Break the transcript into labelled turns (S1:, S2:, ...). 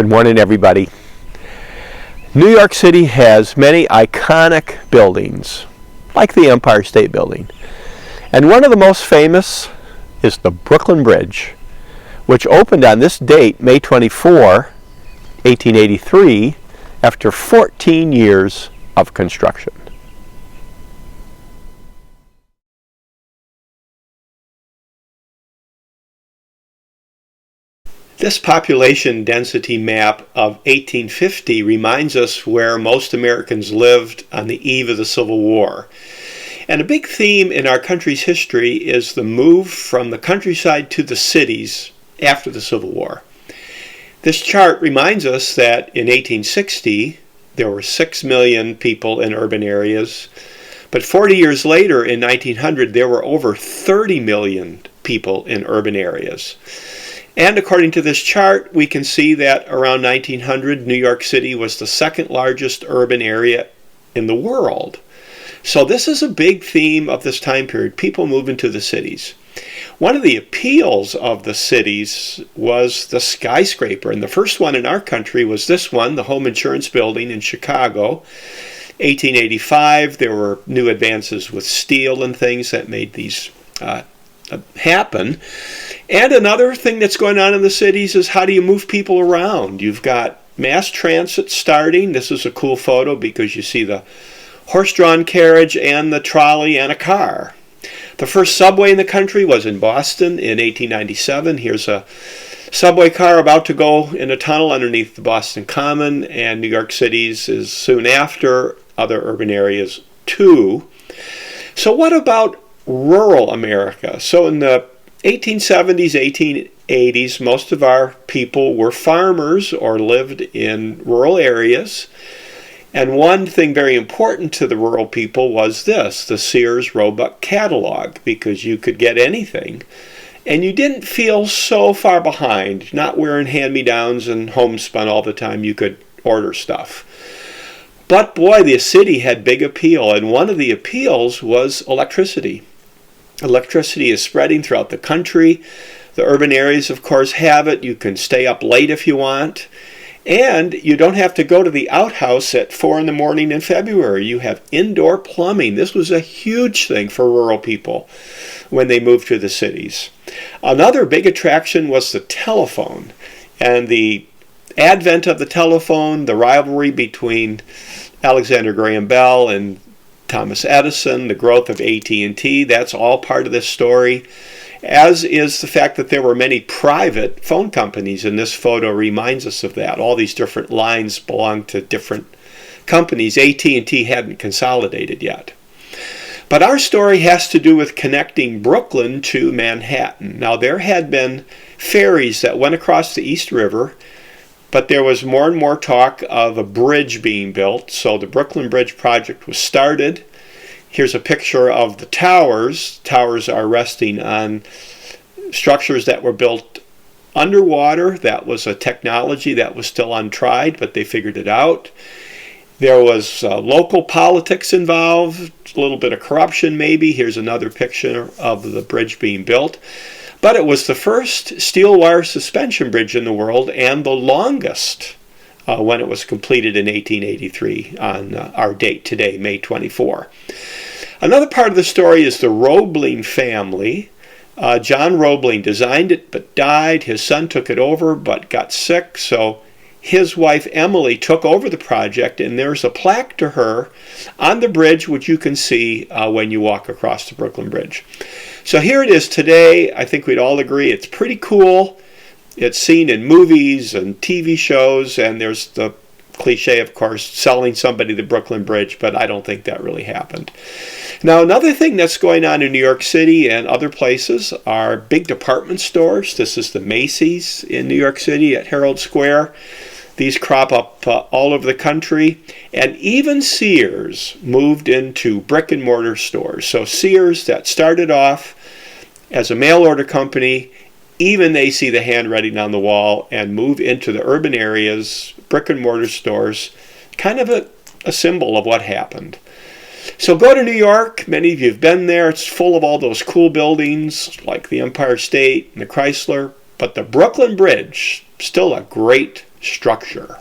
S1: Good morning, everybody. New York City has many iconic buildings, like the Empire State Building. And one of the most famous is the Brooklyn Bridge, which opened on this date, May 24, 1883, after 14 years of construction. This population density map of 1850 reminds us where most Americans lived on the eve of the Civil War. And a big theme in our country's history is the move from the countryside to the cities after the Civil War. This chart reminds us that in 1860 there were 6 million people in urban areas, but 40 years later in 1900 there were over 30 million people in urban areas. And according to this chart, we can see that around 1900, New York City was the second largest urban area in the world. So this is a big theme of this time period, people moving to the cities. One of the appeals of the cities was the skyscraper, and the first one in our country was this one, the Home Insurance Building in Chicago. 1885, there were new advances with steel and things that made these happen. And another thing that's going on in the cities is how do you move people around? You've got mass transit starting. This is a cool photo because you see the horse-drawn carriage and the trolley and a car. The first subway in the country was in Boston in 1897. Here's a subway car about to go in a tunnel underneath the Boston Common, and New York City's is soon after, other urban areas too. So what about rural America? So in the 1870s, 1880s, most of our people were farmers or lived in rural areas. And one thing very important to the rural people was this, the Sears Roebuck catalog, because you could get anything. And you didn't feel so far behind, not wearing hand-me-downs and homespun all the time. You could order stuff. But boy, the city had big appeal, and one of the appeals was electricity. Electricity is spreading throughout the country. The urban areas, of course, have it. You can stay up late if you want. And you don't have to go to the outhouse at 4 in the morning in February. You have indoor plumbing. This was a huge thing for rural people when they moved to the cities. Another big attraction was the telephone. And the advent of the telephone, the rivalry between Alexander Graham Bell and Thomas Edison, the growth of AT&T, that's all part of this story, as is the fact that there were many private phone companies, and this photo reminds us of that. All these different lines belong to different companies. AT&T hadn't consolidated yet. But our story has to do with connecting Brooklyn to Manhattan. Now, there had been ferries that went across the East River, but there was more and more talk of a bridge being built, so the Brooklyn Bridge project was started. Here's a picture of the towers. Towers are resting on structures that were built underwater. That was a technology that was still untried, but they figured it out. There was local politics involved, a little bit of corruption maybe. Here's another picture of the bridge being built. But it was the first steel wire suspension bridge in the world and the longest when it was completed in 1883 on our date today, May 24. Another part of the story is the Roebling family. John Roebling designed it but died. His son took it over but got sick, so his wife Emily took over the project, and there's a plaque to her on the bridge which you can see when you walk across the Brooklyn Bridge. So here it is today. I think we'd all agree it's pretty cool. It's seen in movies and TV shows, and there's the cliche, of course, selling somebody the Brooklyn Bridge, but I don't think that really happened. Now, another thing that's going on in New York City and other places are big department stores. This is the Macy's in New York City at Herald Square. These crop up all over the country, and even Sears moved into brick and mortar stores. So Sears, that started off as a mail order company, even they see the handwriting on the wall and move into the urban areas, brick and mortar stores, kind of a symbol of what happened. So go to New York. Many of you have been there. It's full of all those cool buildings like the Empire State and the Chrysler. But the Brooklyn Bridge, still a great structure.